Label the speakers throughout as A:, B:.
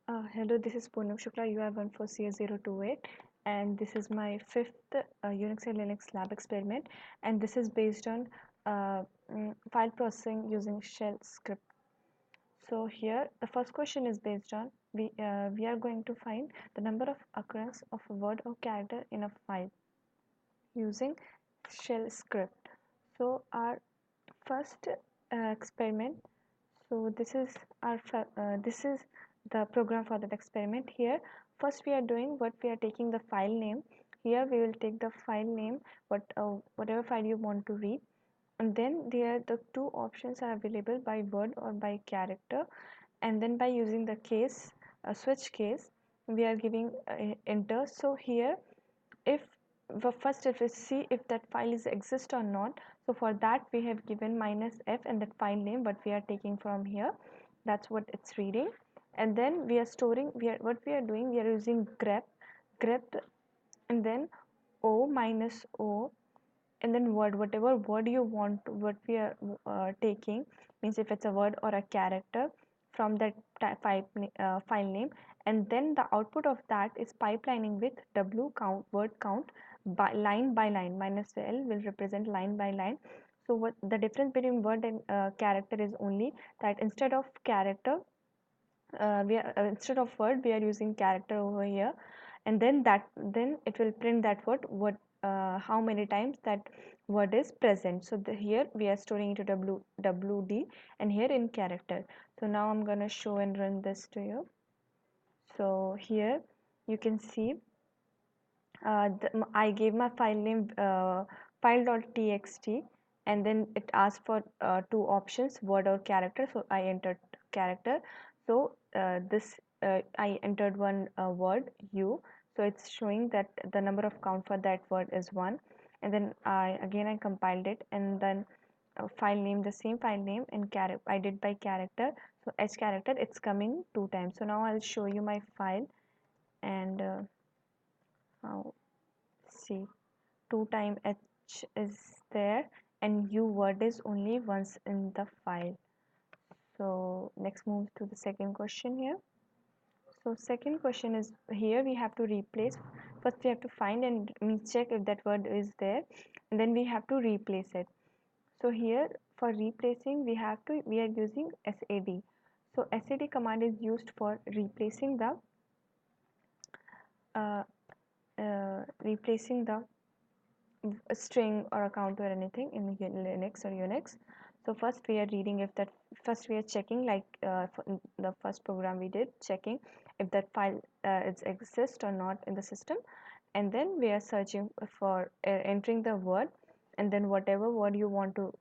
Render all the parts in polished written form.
A: Hello, this is Poonam Shukla, UI14028, and this is my fifth Unix and Linux lab experiment, and this is based on file processing using shell script. So here, the first question is based on we are going to find the number of occurrence of a word or character in a file using shell script. So our first experiment. So this is the program for that experiment. Here first we are doing what we are taking the file name. Here we will take the file name, whatever file you want to read, and then there the two options are available by word or by character, and then by using the case switch case we are giving enter. So here if first if we see if that file is exist or not, so for that we have given -f and that file name what we are taking from here, that's what it's reading. And then we are storing, what we are doing, we are using grep and then o minus o, and then word, whatever word you want, what we are taking, means if it's a word or a character from that file name, and then the output of that is pipelining with w count, word count, by line. -l will represent line by line. So what the difference between word and character is only that instead of character, instead of word we are using character over here, and then it will print that word what how many times that word is present. So here we are storing into wd, and here in character. So now I'm gonna show and run this to you. So here you can see I gave my file name file.txt, and then it asked for two options, word or character. So I entered character. So this I entered one word u. So it's showing that the number of count for that word is 1. And then I compiled it, and then file name, the same file name, and I did by character. So h character, it's coming 2 times. So now I'll show you my file, and how, see, 2 time h is there, and u word is only once in the file. So next move to the second question here. So second question is, here we have to replace, first we have to find and check if that word is there, and then we have to replace it. So here for replacing we are using sad. So sad command is used for replacing the uh, a string or a count or anything in Linux or Unix. So first we are reading if that, first we are checking, like the first program we did, checking if that file exists or not in the system, and then we are searching for entering the word, and then whatever word you want to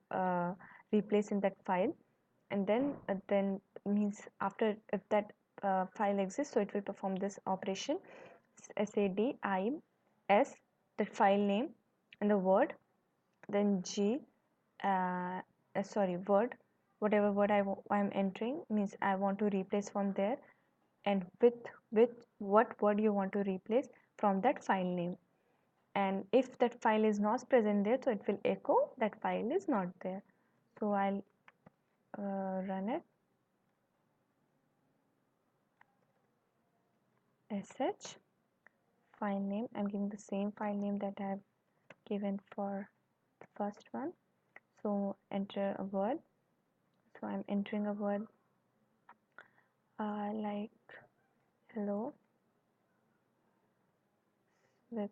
A: replace in that file, and then means after, if that file exists, so it will perform this operation sad I s, the file name, and the word, then g word, whatever word I'm entering, means I want to replace from there, and with what word you want to replace from that file name. And if that file is not present there, so it will echo that file is not there. So I'll run it, sh file name, I'm giving the same file name that I've given for the first one. So enter a word. So I'm entering a word like hello with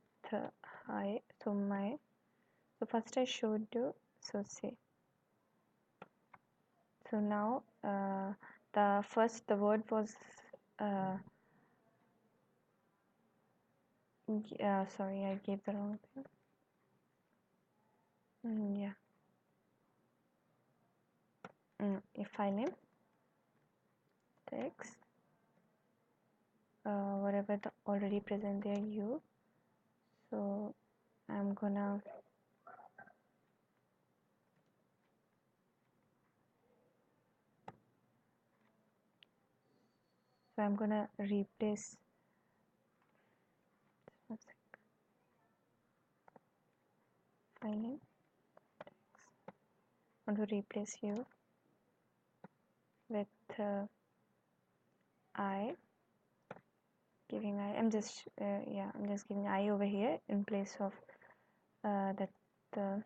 A: hi. So first I showed you, so say, so now the word was uh, sorry, I gave the wrong thing. Yeah. A file name, text, whatever the already present there, you. So I'm gonna replace, one sec, file name, I want to replace you with I giving I. I'm just yeah, I'm just giving I over here in place of that. So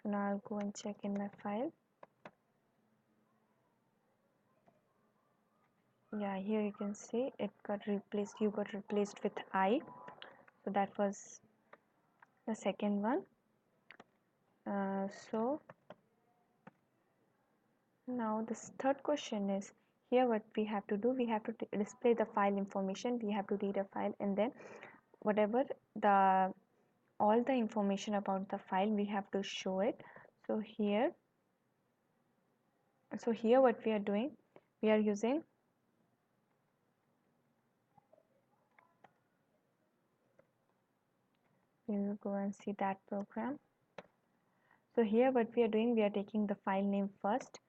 A: now I'll go and check in my file. Yeah, here you can see it got replaced. You got replaced with I. So that was the second one. So now this third question is, here what we have to do, we have to display the file information. We have to read a file, and then whatever the all the information about the file, we have to show it. So here what we are doing, we are using we will go and see that program. So here what we are doing, we are taking the file name first,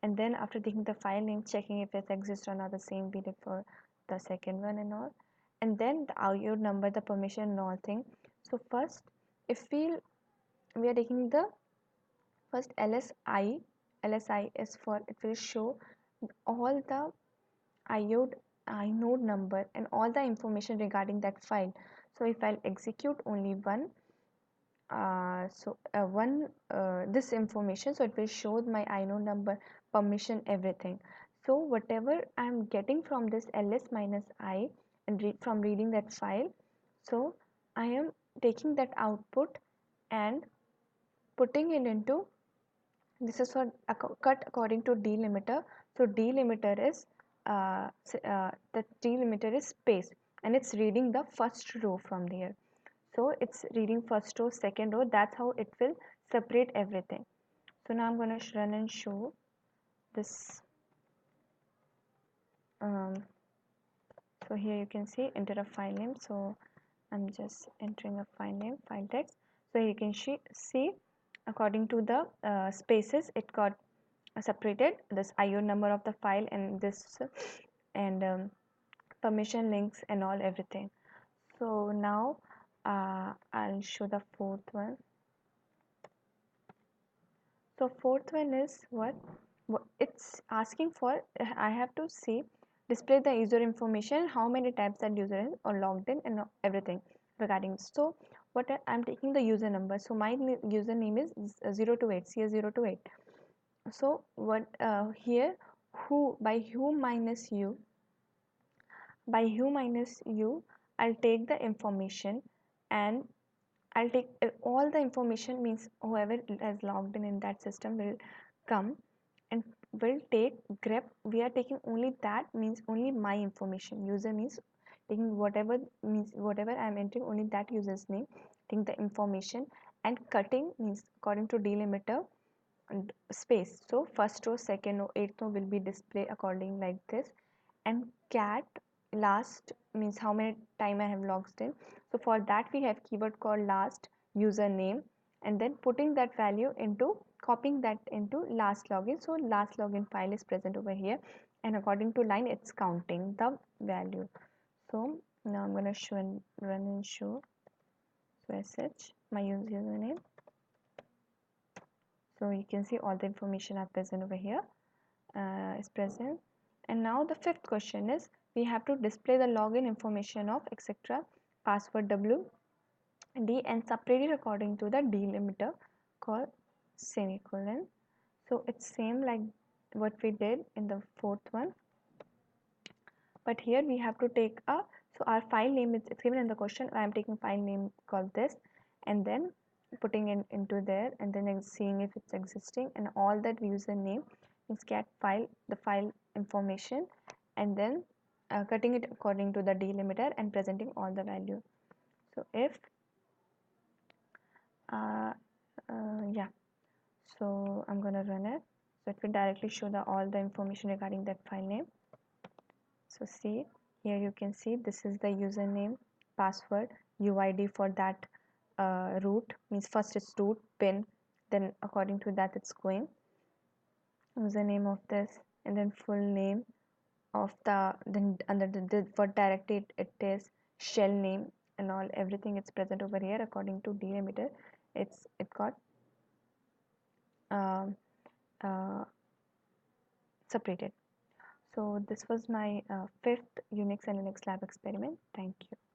A: and then after taking the file name, checking if it exists or not, the same we did for the second one and all, and then the IO number, the permission and all thing. So first, if we are taking the first LSI is for, it will show all the inode number and all the information regarding that file. So if I'll execute only one, this information, so it will show my inode number, permission, everything. So whatever I'm getting from this ls minus I and from reading that file, so I am taking that output and putting it into, this is for cut according to delimiter. So delimiter is the delimiter is space, and it's reading the first row from there. So it's reading first row, second row. That's how it will separate everything. So now I'm going to run and show this. So here you can see enter a file name. So I'm just entering a file name, file text. So you can see according to the spaces, it got separated this IO number of the file and this and permission, links and all, everything. So now I'll show the fourth one. So fourth one is what it's asking for. I have to see display the user information, how many tabs that user is or logged in and everything regarding. So what I'm taking the user number. So my username is 028 CS028. So what here, who by who minus you, I'll take the information, and I'll take all the information, means whoever has logged in that system will come and will take grep. We are taking only that, means only my information. User means taking whatever, means whatever I am entering, only that user's name, taking the information, and cutting means according to delimiter and space. So first row, second row, eighth row will be displayed according like this, and cat last means how many time I have logged in. So for that we have keyword called last username, and then putting that value into, copying that into last login. So last login file is present over here, and according to line it's counting the value. So now I'm going to show and run and show. So sh my username. So you can see all the information are present over here, is present. And now the fifth question is, we have to display the login information of etc password w d and separate it according to the delimiter called semicolon. So it's same like what we did in the fourth one, but here we have to take a, so our file name is, it's given in the question, I am taking file name called this, and then putting it into there, and then seeing if it's existing, and all that username is cat file, the file information, and then cutting it according to the delimiter and presenting all the value. So if yeah, so I'm gonna run it, so it will directly show the all the information regarding that file name. So see, here you can see this is the username, password, UID for that root, means first it's root, pin, then according to that it's going username of this, and then full name of the, then under the what directory it is, shell name and all, everything it's present over here according to delimiter. It got um, uh, separated. So this was my fifth Unix and Linux lab experiment. Thank you.